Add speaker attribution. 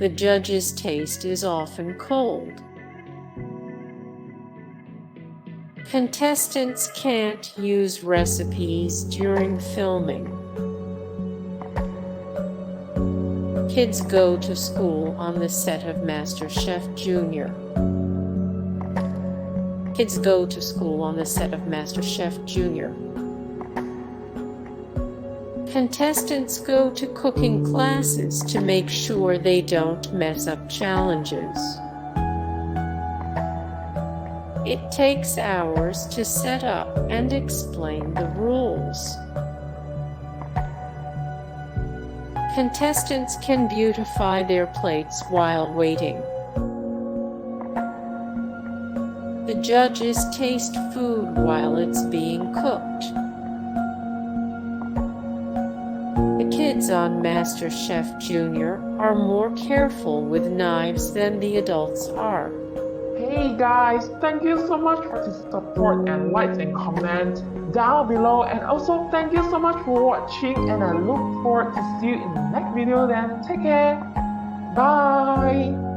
Speaker 1: The judge's taste is often cold. Contestants can't use recipes during filming. Kids go to school on the set of MasterChef Junior. Kids go to school on the set of MasterChef Junior. Contestants go to cooking classes to make sure they don't mess up challenges. It takes hours to set up and explain the rules. Contestants can beautify their plates while waiting. The judges taste food while it's being cooked. The kids on MasterChef Junior are more careful with knives than the adults are.
Speaker 2: Hey guys, thank you so much for the support and likes and comments down below, and also thank you so much for watching, and I look forward to see you in the next video. Then take care, bye.